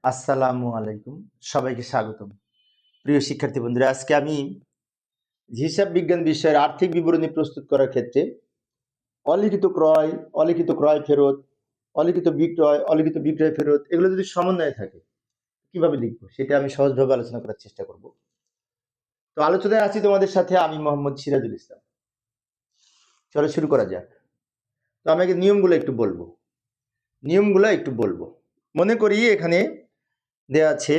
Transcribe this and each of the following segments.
আসসালামু আলাইকুম, সবাইকে স্বাগতম। প্রিয় শিক্ষার্থী বন্ধুরা, আজকে আমি হিসাব বিজ্ঞান বিষয়ের আর্থিক বিবরণী প্রস্তুত করার ক্ষেত্রে অলিখিত ক্রয়, অলিখিত ক্রয় ফেরত, অলিখিত বিক্রয়, অলিখিত বিক্রয় ফেরত এগুলো যদি সমন্বয়ে থাকে কিভাবে লিখবো সেটা আমি সহজভাবে আলোচনা করার চেষ্টা করব। তো আলোচনায় আছি তোমাদের সাথে আমি মোহাম্মদ সিরাজুল ইসলাম। চলো শুরু করা যাক। তো আমি আগে নিয়মগুলো একটু বলবো। মনে করি এখানে দেয়া আছে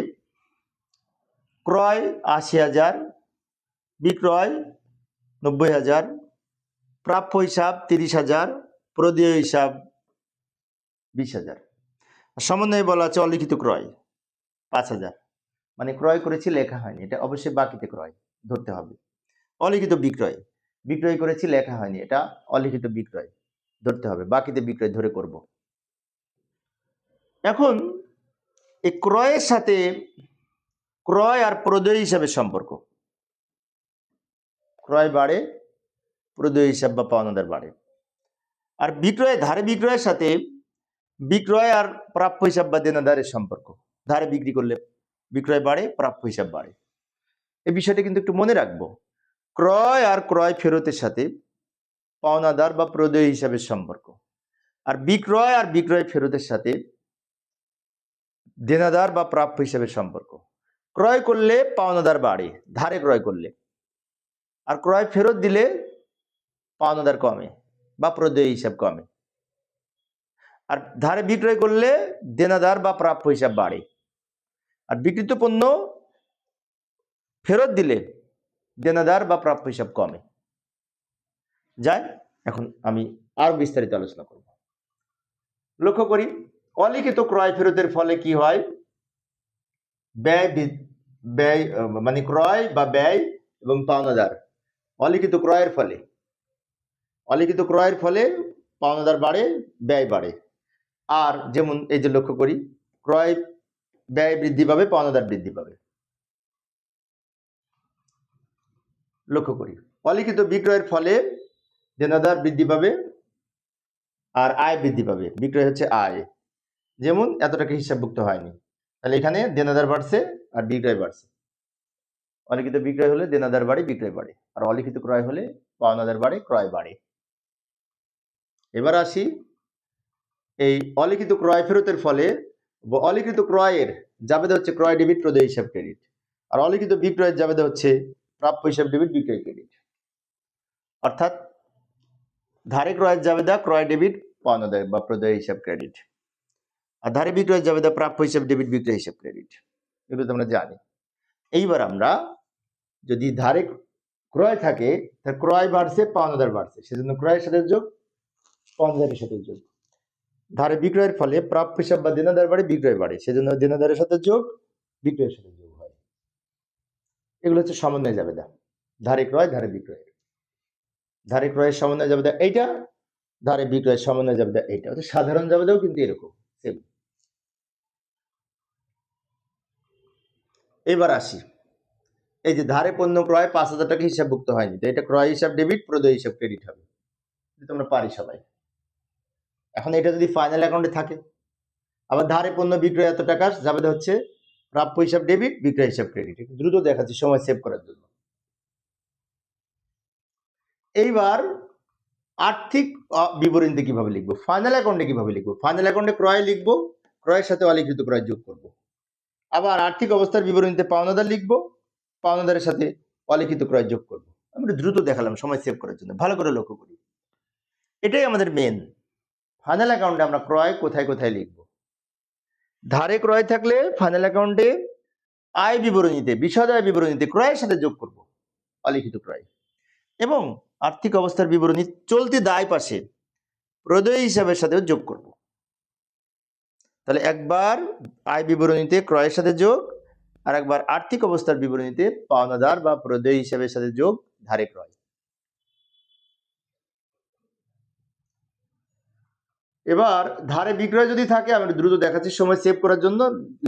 ক্রয় ৮০,০০০, বিক্রয় ৯০,০০০, প্রাপ্য হিসাব ৩০,০০০, প্রদেয় হিসাব ২০,০০০। সমন্বয়ে বলা আছে অলিখিত ক্রয় ৫,০০০, মানে ক্রয় করেছি লেখা হয়নি, এটা অবশ্যই বাকিতে ক্রয় ধরতে হবে। অলিখিত বিক্রয়, বিক্রয় করেছি লেখা হয়নি, এটা অলিখিত বিক্রয় ধরতে হবে, বাকিতে বিক্রয় ধরে করব। এখন এই ক্রয়ের সাথে ক্রয় আর প্রদেয় হিসাবের সম্পর্ক, ক্রয় বাড়ে, প্রদেয় হিসাব বা পাওনাদার বাড়ে। আর বিক্রয়, ধারে বিক্রয়ের সাথে বিক্রয় আর প্রাপ্য হিসাব বা দেনাদারের সম্পর্ক, ধারে বিক্রি করলে বিক্রয় বাড়ে, প্রাপ্য হিসাব বাড়ে। এই বিষয়টা কিন্তু একটু মনে রাখবো। ক্রয় আর ক্রয় ফেরতের সাথে পাওনাদার বা প্রদেয় হিসাবের সম্পর্ক, আর বিক্রয় আর বিক্রয় ফেরতের সাথে দেনাদার বা প্রাপ্য হিসাবের সম্পর্ক। ক্রয় করলে পাওনাদার বাড়ে ধারে ক্রয় করলে, আর ক্রয় ফেরত দিলে পাওনাদার কমে বা প্রদেয় হিসাব কমে। আর ধারে বিক্রয় করলে দেনাদার বা প্রাপ্য হিসাব বাড়ে, আর বিক্রিত পণ্য ফেরত দিলে দেনাদার বা প্রাপ্য হিসাব কমে যায়। এখন আমি আরো বিস্তারিত আলোচনা করব। লক্ষ্য করি অলিখিত ক্রয় ফেরতের ফলে কি হয়, ব্যয় ব্যয় মানে ক্রয় বা ব্যয় এবং পাওনাদার। অলিখিত ক্রয়ের ফলে পাওনাদার বাড়ে, ব্যয় বাড়ে। আর যেমন এই যে লক্ষ্য করি, ক্রয় ব্যয় বৃদ্ধি পাবে, পাওনাদার বৃদ্ধি পাবে। লক্ষ্য করি অলিখিত বিক্রয়ের ফলে দেনাদার বৃদ্ধি পাবে আর আয় বৃদ্ধি পাবে। বিক্রয় হচ্ছে আয়, যেমন এত টাকা হিসাবভুক্ত হয়নি, তাহলে এখানে দেনাদার বাড়ছে আর বিক্রয় বাড়ছে। অলিখিত বিক্রয় হলে দেনাদার বাড়ে, বিক্রয় বাড়ে, আর অলিখিত ক্রয় হলে পাওনাদার বাড়ে, ক্রয় বাড়ে। এবার আসি এই অলিখিত ক্রয় ফেরতের ফলে অলিখিত ক্রয়ের জাবেদা হচ্ছে ক্রয় ডেবিট, প্রদেয় হিসাব ক্রেডিট। আর অলিখিত বিক্রয়ের জাবেদা হচ্ছে প্রাপ্য হিসাব ডেবিট, বিক্রয় ক্রেডিট। অর্থাৎ ধারে ক্রয়ের জাবেদা ক্রয় ডেবিট, পাওনাদার বা প্রদেয় হিসাব ক্রেডিট। আর ধারে বিক্রয়ের জাবেদা প্রাপ্য হিসাব ডেবিট, বিক্রয় হিসাব ক্রেডিট। এগুলো তো আমরা জানি। এইবার আমরা যদি ধারে ক্রয় থাকে, তার ক্রয় বাড়ছে, পাওনাদার বাড়ছে, সেজন্য ক্রয়ের সাথে যোগ, পাওনাদারের সাথে যোগ। ধারে বিক্রয়ের ফলে প্রাপ্য হিসাব বা দেনাদার বাড়ে, বিক্রয় বাড়ে, সেজন্য দেনাদারের সাথে যোগ, বিক্রয়ের সাথে যোগ হয়। এগুলো হচ্ছে সমন্বয় জাবেদা। ধারে ক্রয়, ধারে বিক্রয়। ধারে ক্রয়ের সমন্বয় জাবেদা এইটা, ধারে বিক্রয়ের সমন্বয় জাবেদা এইটা। সাধারণ জাবেদাও কিন্তু এরকম সেম। এবার আসি, এই যে ধারে পণ্য ক্রয় ৫,০০০ টাকা হিসাবভুক্ত হয়নি, তো এটা ক্রয় হিসাব ডেবিট, প্রদেয় হিসাব ক্রেডিট হবে। তোমরা পারি সবাই। এখন এটা যদি ফাইনাল অ্যাকাউন্টে থাকে, আবার ধারে পণ্য বিক্রয় এত টাকা, জাবেদা হচ্ছে প্রাপ্য হিসাব ডেবিট, বিক্রয় হিসাব ক্রেডিট। দ্রুত দেখাচ্ছি সময় সেভ করার জন্য। এইবার আর্থিক বিবরণীতে কিভাবে লিখবো, ফাইনাল অ্যাকাউন্টে কিভাবে লিখবো। ফাইনাল অ্যাকাউন্টে ক্রয় লিখবো, ক্রয়ের সাথে অলিখিত ক্রয় যোগ করব। আবার আর্থিক অবস্থার বিবরণীতে পাওনাদার লিখবো, পাওনাদারের সাথে অলিখিত ক্রয় যোগ করব। আমরা দ্রুত দেখালাম সময় সেভ করার জন্য। ভালো করে লক্ষ্য করি, এটাই আমাদের মেন। ফাইনাল অ্যাকাউন্টে আমরা ক্রয় কোথায় কোথায় লিখবো। ধারে ক্রয় থাকলে ফাইনাল অ্যাকাউন্টে আয় বিবরণীতে, বিশদ আয় বিবরণীতে ক্রয়ের সাথে যোগ করব অলিখিত ক্রয়, এবং আর্থিক অবস্থার বিবরণী চলতি দায় পাশে প্রদেয় হিসাবের সাথেও যোগ করব। তাহলে একবার আয় বিবরণীতে ক্রয়ের সাথে যোগ, আর একবার আর্থিক অবস্থার বিবরণীতে পাওনাদার বা প্রদেয় হিসাবের সাথে যোগ, ধারে ক্রয়। এবার ধারে বিক্রয় যদি থাকে, আমি দ্রুত দেখাচ্ছি সময় সেভ করার জন্য,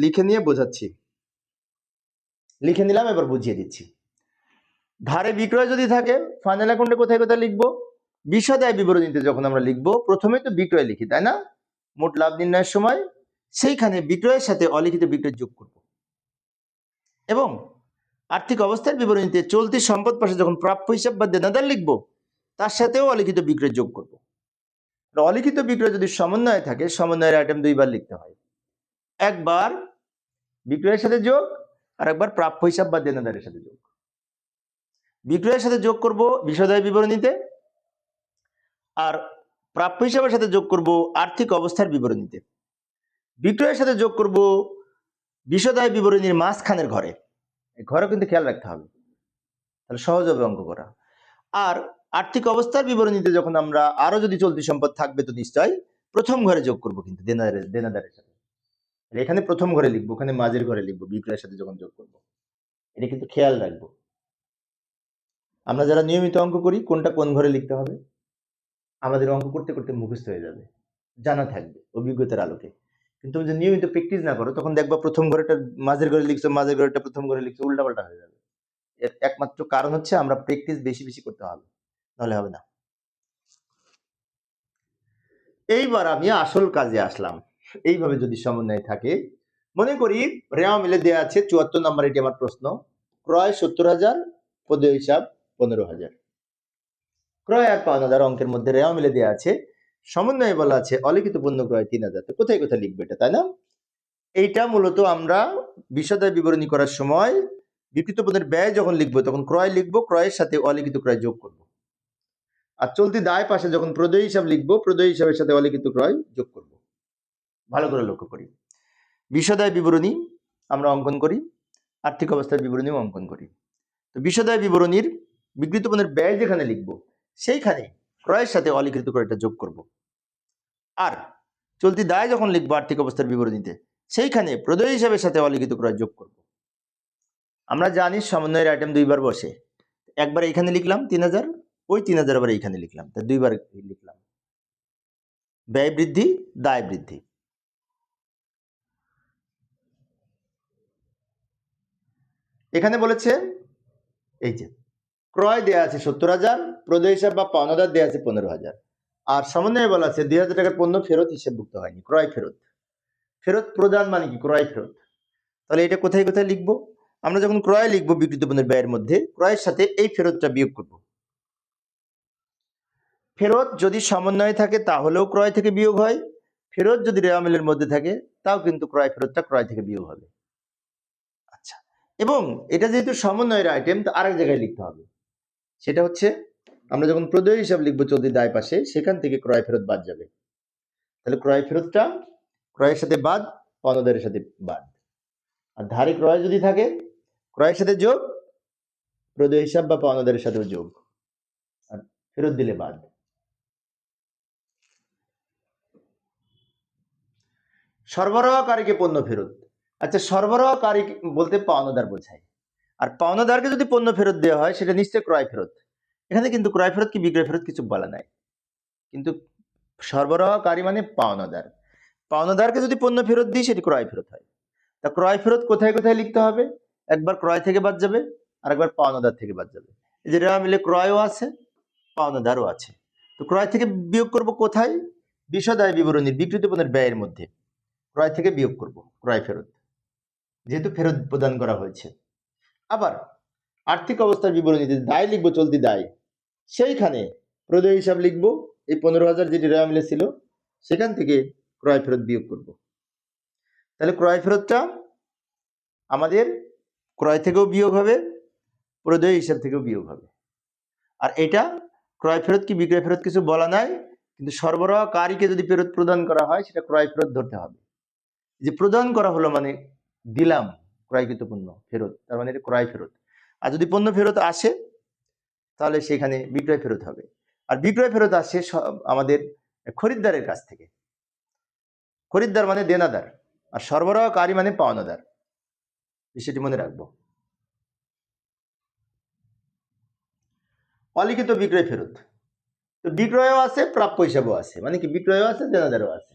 লিখে নিয়ে বোঝাচ্ছি। লিখে নিলাম, এবার বুঝিয়ে দিচ্ছি। ধারে বিক্রয় যদি থাকে, ফাইনাল অ্যাকাউন্টে কোথায় কোথায় লিখবো। বিশদ আয় বিবরণীতে যখন আমরা লিখবো, প্রথমে তো বিক্রয় লিখি, তাই না? মোট লাভ নির্ণয়ের সময় সেইখানে বিক্রয়ের সাথে অলিখিত বিক্রয় যোগ করব এবং আর্থিক অবস্থার বিবরণীতে চলতি সম্পদ পাশে যখন প্রাপ্য হিসাব বা দেনাদার লিখব তার সাথেও অলিখিত বিক্রয় যোগ করব। অলিখিত বিক্রয় যদি সমন্বয়ে থাকে, সমন্বয়ের আইটেম দুইবার লিখতে হয়, একবার বিক্রয়ের সাথে যোগ আর একবার প্রাপ্য হিসাব বা দেনাদারের সাথে যোগ। বিক্রয়ের সাথে যোগ করব বিশদায় বিবরণীতে, আর প্রাপ্য হিসাবের সাথে যোগ করব আর্থিক অবস্থার বিবরণীতে। বিক্রয়ের সাথে যোগ করব বিশদায় বিবরণীর মাঝখানের ঘরে, ঘরে কিন্তু খেয়াল রাখতে হবে, তাহলে সহজ হবে অঙ্ক করা। আর আর্থিক অবস্থার বিবরণীতে যখন আমরা আরো যদি চলতি সম্পদ থাকবে তো নিশ্চয় প্রথম ঘরে যোগ করব, কিন্তু দেনাদারের সাথে। এখানে প্রথম ঘরে লিখবো, ওখানে মাঝের ঘরে লিখবো বিক্রয়ের সাথে যখন যোগ করব। এটা কিন্তু খেয়াল রাখবো। আমরা যারা নিয়মিত অঙ্ক করি কোনটা কোন ঘরে লিখতে হবে আমাদের অঙ্ক করতে করতে মুখস্থ হয়ে যাবে, জানা থাকবে অভিজ্ঞতার আলোকে। কিন্তু তুমি যদি নিয়মিত প্র্যাকটিস না করো তখন দেখবা প্রথম ঘরেটা মাঝের ঘরে লিখছো, মাঝের ঘরেটা প্রথম ঘরে লিখছো, উল্টাপাল্টা হয়ে যাবে। এর একমাত্র কারণ হচ্ছে আমরা প্র্যাকটিস বেশি বেশি করতে হবে, নাহলে হবে না। এইবার আমি আসল কাজে আসলাম। এইভাবে যদি সমন্বয় থাকে, মনে করি রেওয়া মিলে দেওয়া আছে ৭৪ নম্বর, এটি আমার প্রশ্ন। ক্রয় ৭০,০০০, প্রদেয় হিসাব ১৫,০০০। ক্রয় আর পাওনাদার অঙ্কের মধ্যে রেওয়া মিলে দেওয়া আছে, সমন্বয়ে বলা আছে অলিখিত পণ্য ক্রয় ৩,০০০। তো কোথায় কোথায় লিখবে এটা, তাই না? এইটা মূলত আমরা বিশদায় বিবরণী করার সময় বিকৃত পণ্যের ব্যয় যখন লিখবো তখন ক্রয় লিখবো, ক্রয়ের সাথে অলিখিত ক্রয় যোগ করব। আর চলতি দায় পাশে যখন প্রদেয় হিসাব লিখবো, প্রদেয় হিসাবের সাথে অলিখিত ক্রয় যোগ করব। ভালো করে লক্ষ্য করি, বিশদায় বিবরণী আমরা অঙ্কন করি, আর্থিক অবস্থার বিবরণীও অঙ্কন করি। তো বিশদায় বিবরণীর বিকৃত পণ্যের ব্যয় যেখানে লিখবো সেইখানে ক্রয়ের সাথে অলিখিত ক্রয়টা যোগ করব। আর চলতি দায় যখন লিখবো আর্থিক অবস্থার বিবরণীতে সেইখানে প্রদেয় হিসাবের সাথে অলিখিত ক্রয় যোগ করব। আমরা জানি সমন্বয়ের আইটেম দুইবার বসে, একবার এইখানে লিখলাম ৩,০০০, ওই ৩,০০০ আবার এইখানে লিখলাম, তাই দুইবার লিখলাম। ব্যয় বৃদ্ধি, দায় বৃদ্ধি। এখানে বলেছে এই যে ক্রয় দেয়া আছে ৭০,০০০, প্রদেয় হিসাব বা পাওনাদার দেয়া আছে ১৫,০০০। আর সমন্বয়ে বলা আছে ২,০০০ টাকার পণ্য ফেরত হিসেবভুক্ত হয়নি, ক্রয় ফেরত। ফেরত প্রদান মানে কি, ক্রয় ফেরত। তাহলে এটা কোথায় কোথায় লিখবো? আমরা যখন ক্রয় লিখবো বিকৃত পণ্যের ব্যয়ের মধ্যে, ক্রয়ের সাথে এই ফেরতটা বিয়োগ করব। ফেরত যদি সমন্বয়ে থাকে তাহলেও ক্রয় থেকে বিয়োগ হয়, ফেরত যদি রেওয়া মিলের মধ্যে থাকে তাও কিন্তু ক্রয় ফেরতটা ক্রয় থেকে বিয়োগ হবে। আচ্ছা, এবং এটা যেহেতু সমন্বয়ের আইটেম তো আরেক জায়গায় লিখতে হবে, সেটা হচ্ছে আমরা যখন প্রদেয় হিসাব লিখবো চলতি দায় পাশে, সেখান থেকে ক্রয় ফেরত বাদ যাবে। তাহলে ক্রয় ফেরতটা ক্রয়ের সাথে বাদ, পাওনাদারের সাথে বাদ। আর ধারে ক্রয় যদি থাকে ক্রয়ের সাথে যোগ, প্রদেয় হিসাব বা পাওনাদারের সাথেও যোগ, আর ফেরত দিলে বাদ। সরবরাহকারীকে পণ্য ফেরত। আচ্ছা, সরবরাহকারী বলতে পাওনাদার বোঝায়, আর পাওনাদারকে যদি পণ্য ফেরত দেওয়া হয় সেটা নিশ্চয়ই ক্রয় ফেরত। এখানে কিন্তু ক্রয় ফেরত কি বিক্রয় ফেরত কিছু বলা নাই, কিন্তু সরবরাহকারী মানে পাওনাদার। পাওনাদারকে যদি পণ্য ফেরত দিই সেটি ক্রয় ফেরত হয়। তা ক্রয় ফেরত কোথায় কোথায় লিখতে হবে? একবার ক্রয় থেকে বাদ যাবে, আর একবার পাওনাদার থেকে বাদ যাবে। এই যে রেওয়া মিলে ক্রয়ও আছে, পাওনাদারও আছে। তো ক্রয় থেকে বিয়োগ করব কোথায়? বিশদায় বিবরণীর বিকৃত পণ্যের ব্যয়ের মধ্যে ক্রয় থেকে বিয়োগ করব ক্রয় ফেরত, যেহেতু ফেরত প্রদান করা হয়েছে। আবার আর্থিক অবস্থার বিবরণীতে দায় লিখবো চলতি দায়, সেইখানে প্রদেয় হিসাব লিখবো, এই ১৫,০০০ যেটি রেওয়া মিলে ছিল সেখান থেকে ক্রয় ফেরত বিয়োগ করব। তাহলে ক্রয় ফেরতটা আমাদের ক্রয় থেকেও বিয়োগ হবে, প্রদেয় হিসাব থেকেও বিয়োগ হবে। আর এটা ক্রয় ফেরত কি বিক্রয় ফেরত কিছু বলা নাই, কিন্তু সরবরাহকারীকে যদি ফেরত প্রদান করা হয় সেটা ক্রয় ফেরত ধরতে হবে। যে প্রদান করা হলো মানে দিলাম ক্রয়কৃত পণ্য ফেরত, তার মানে এটা ক্রয় ফেরত। আর যদি পণ্য ফেরত আসে তাহলে সেখানে বিক্রয় ফেরত হবে। আর বিক্রয় ফেরত আসে আমাদের খরিদ্দারের কাছ থেকে। খরিদ্দার মানে দেনাদার, আর সরবরাহকারী মানে পাওনাদার, বিষয়টি মনে রাখবো। অলিখিত বিক্রয় ফেরত, তো বিক্রয়ও আছে প্রাপ্য হিসাবও আছে, মানে কি বিক্রয়ও আছে দেনাদারও আছে।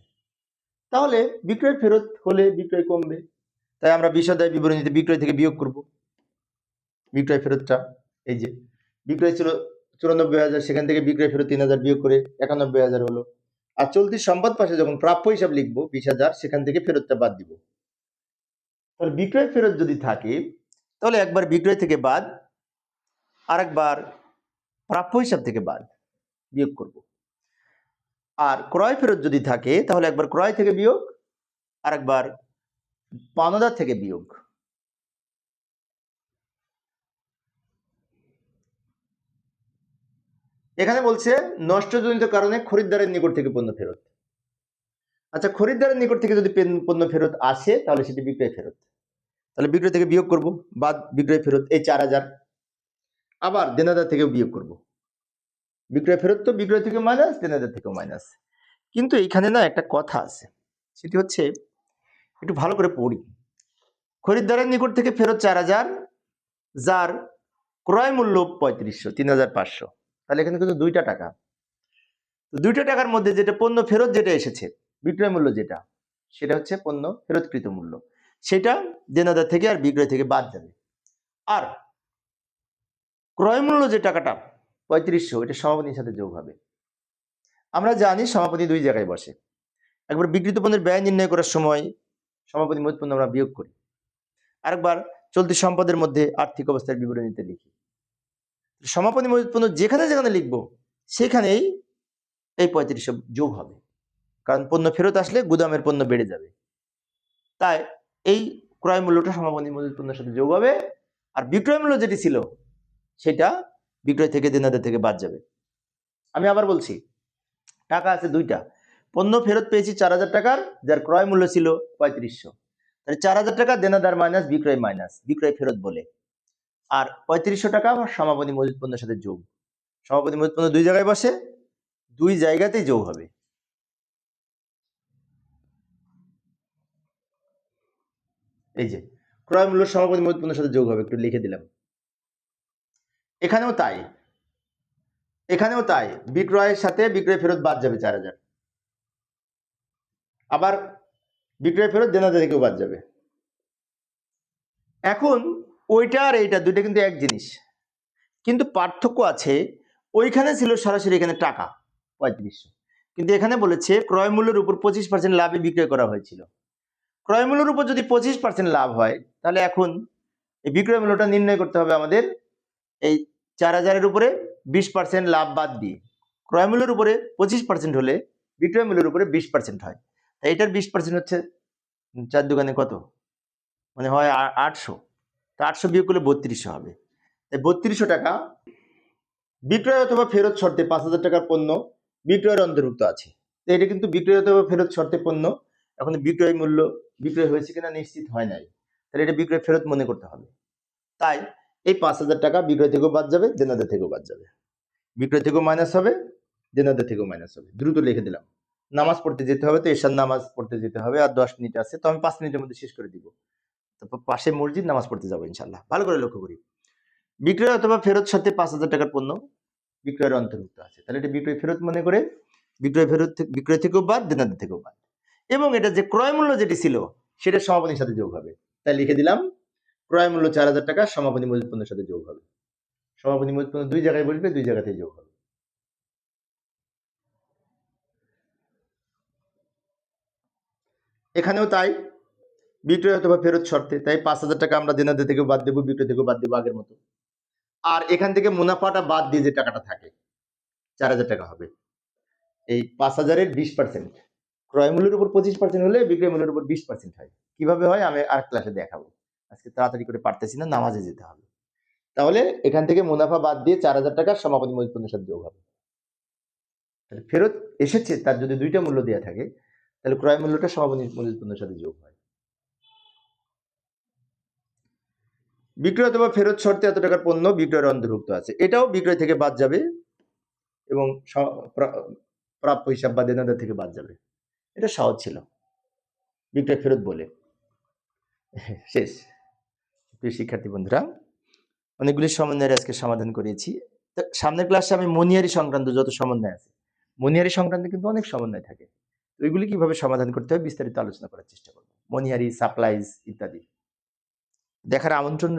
তাহলে বিক্রয় ফেরত হলে বিক্রয় কমবে, তাই আমরা বিশদায় বিবরণীতে বিক্রয় থেকে বিয়োগ করব বিক্রয় ফেরতটা। এই যে বিক্রয় ছিল ৯৪,০০০, সেখান থেকে বিক্রয় ফেরত ৩,০০০ বিয়োগ করে ৯১,০০০ হলো। আর চলতি সম্পদ পাশে যখন প্রাপ্য হিসাব লিখবো 20,000, সেখান থেকে ফেরতটা বাদ দিব। তাহলে বিক্রয় ফেরত যদি থাকে তাহলে একবার বিক্রয় থেকে বাদ, আরেকবার প্রাপ্য হিসাব থেকে বাদ, বিয়োগ করব। আর ক্রয় ফেরত যদি থাকে তাহলে একবার ক্রয় থেকে বিয়োগ, আরেকবার পাওনাদার থেকে বিয়োগ। এখানে বলছে নষ্টজনিত কারণে খরিদ্দারের নিকট থেকে পণ্য ফেরত। আচ্ছা, খরিদ্দারের নিকট থেকে যদি পণ্য ফেরত আসে তাহলে সেটি বিক্রয় ফেরত। তাহলে বিক্রয় থেকে বিয়োগ করব, বাদ বিক্রয় ফেরত এই 4,000। আবার দেনাদার থেকেও বিয়োগ করব। বিক্রয় ফেরত তো বিক্রয় থেকে মাইনাস, দেনাদার থেকেও মাইনাস। কিন্তু এইখানে না একটা কথা আছে, সেটি হচ্ছে একটু ভালো করে পড়ি। খরিদ্দারের নিকট থেকে ফেরত 4,000, যার ক্রয় মূল্য 3500, 3,500। তাহলে এখানে কিন্তু দুইটা টাকা। তো দুইটা টাকার মধ্যে যেটা পণ্য ফেরত যেটা এসেছে, বিক্রয় মূল্য যেটা, সেটা হচ্ছে পণ্য ফেরতকৃত মূল্য, সেটা দেনাদার থেকে আর বিক্রয় থেকে বাদ যাবে। আর ক্রয় মূল্য যে টাকাটা 3500, এটা সমাপনীর সাথে যোগ হবে। আমরা জানি সমাপনী দুই জায়গায় বসে। একবার বিক্রিত পণ্যের ব্যয় নির্ণয় করার সময় সমাপনী মূল পণ্য আমরা বিয়োগ করি, আরেকবার চলতি সম্পদের মধ্যে আর্থিক অবস্থার বিবরণীতে লিখি। সমাপনী মজুত পণ্য যেখানে যেখানে লিখবো সেখানেই এই 3500 যোগ হবে, কারণ পণ্য ফেরত আসলে গুদামের পণ্য বেড়ে যাবে। তাই এই ক্রয় মূল্যটা সমাপনী মজুত পণ্যের সাথে যোগ হবে, আর বিক্রয় মূল্য যেটি ছিল সেটা বিক্রয় থেকে দেনাদার থেকে বাদ যাবে। আমি আবার বলছি, টাকা আছে দুইটা। পণ্য ফেরত পেয়েছি 4,000 টাকার, যার ক্রয় মূল্য ছিল 3500। তাহলে 4,000 টাকা দেনাদার মাইনাস বিক্রয় ফেরত বলে, আর 3500 টাকা সমাপনী মজুত পণ্যের সাথে যোগ। সমাপনী মজুত পণ্য দুই জায়গায় বসে, দুই জায়গাতেই যোগ হবে। এই যে ক্রয় মূল্য সমাপনী মজুত পণ্যের সাথে যোগ হবে, একটু লিখে দিলাম। এখানেও তাই বিক্রয়ের সাথে বিক্রয় ফেরত বাদ যাবে 4,000, আবার বিক্রয় ফেরত দেনাদার থেকেও বাদ যাবে। এখন ওইটা আর এইটা দুইটা কিন্তু এক জিনিস, কিন্তু পার্থক্য আছে। ওইখানে ছিল সরাসরি এখানে টাকা 3500, কিন্তু এখানে বলেছে ক্রয় মূল্যের উপর 25% লাভে বিক্রয় করা হয়েছিল। ক্রয় মূল্যের উপর যদি 25% লাভ হয়, তাহলে এখন এই বিক্রয় মূল্যটা নির্ণয় করতে হবে আমাদের এই 4,000-এর উপরে 20% লাভ বাদ দিয়ে। ক্রয় মূল্যের উপরে 25% হলে বিক্রয় মূল্যের উপরে 20% হয়। তাই এটার 20% হচ্ছে 4 দোকানে কত, মানে হয় 800। তা 800 বিয়োগ করলে 3200 হবে। তাই 3200 টাকা বিক্রয় অথবা ফেরত শর্তে 5,000 টাকার পণ্য বিক্রয়ের অন্তর্ভুক্ত আছে। তো এটা কিন্তু বিক্রয় অথবা ফেরত শর্তে পণ্য, এখন বিক্রয় হয়েছে কিনা নিশ্চিত হয় নাই, তাহলে এটা বিক্রয় ফেরত মনে করতে হবে। তাই এই 5,000 টাকা বিক্রয় থেকেও বাদ যাবে, দেনাদার থেকেও বাদ যাবে। বিক্রয় থেকেও মাইনাস হবে, দেনাদার থেকেও মাইনাস হবে। দ্রুত লিখে দিলাম। নামাজ পড়তে যেতে হবে, তো এশার নামাজ পড়তে যেতে হবে, আর 10 মিনিট আছে, তো আমি 5 মিনিটের মধ্যে শেষ করে দিব। তারপর পাশে মসজিদ, নামাজ পড়তে যাবো ইনশাল্লাহ। ভালো করে লক্ষ্য করি, বিক্রয় অথবা ফেরত সাথে 5,000 টাকার পণ্য বিক্রয়ের অন্তর্ভুক্ত আছে, তাহলে এটা বিক্রয় ফেরত মনে করে বিক্রয় থেকেও বাদ, দেনাদার থেকেও বাদ, এবং এটা যে ক্রয় মূল্য যেটি ছিল সেটা সমাপনীর সাথে যোগ হবে। তাই লিখে দিলাম ক্রয় মূল্য 4,000 টাকা সমাপনী মজুত পণ্যের সাথে যোগ হবে। সমাপনী মজুত পণ্য দুই জায়গায় বসবে, দুই জায়গাতেই যোগ হবে। এখানেও তাই, বিক্রয় অথবা ফেরত শর্তে, তাই 5,000 টাকা আমরা দেনাদার থেকে বাদ দেবো, বিক্রয় থেকে বাদ দেবো আগের মতো। আর এখান থেকে মুনাফাটা বাদ দিয়ে যে টাকাটা থাকে 4,000 টাকা হবে। এই 5,000-এর 20%, ক্রয় মূল্যের উপর 25% হলে বিক্রয় মূল্যের উপর 20% হয়। কিভাবে হয় আমি আর ক্লাসে দেখাবো, আজকে তাড়াতাড়ি করে পারতেছি না, নামাজে যেতে হবে। তাহলে এখান থেকে মুনাফা বাদ দিয়ে 4,000 টাকা সমাপনী মজুত পণ্যের সাথে যোগ হবে। ফেরত এসেছে তার যদি দুইটা মূল্য দেওয়া থাকে, তাহলে ক্রয় মূল্যটা সমাপনী মজুত পণ্যের সাথে যোগ হয়। বিক্রয় অথবা ফেরত শর্তে এত টাকার পণ্য বিক্রয়ের অন্তর্ভুক্ত আছে, এটাও বিক্রয় থেকে বাদ যাবে এবং প্রাপ্য হিসাব বা দেনাদার থেকে বাদ যাবে। এটা সহজ ছিল, বিক্রয় ফেরত বলে। শেষ। প্রিয় শিক্ষার্থী বন্ধুরা, অনেকগুলি সমন্বয়ের আজকে সমাধান করেছি। সামনের ক্লাসে আমি মনিহারি সংক্রান্ত যত সমন্বয় আছে, মনিহারি সংক্রান্ত কিন্তু অনেক সমন্বয় থাকে, তো এগুলি কিভাবে সমাধান করতে হবে বিস্তারিত আলোচনা করার চেষ্টা করব। মনিহারি, সাপ্লাইজ ইত্যাদি দেখার আমন্ত্রণ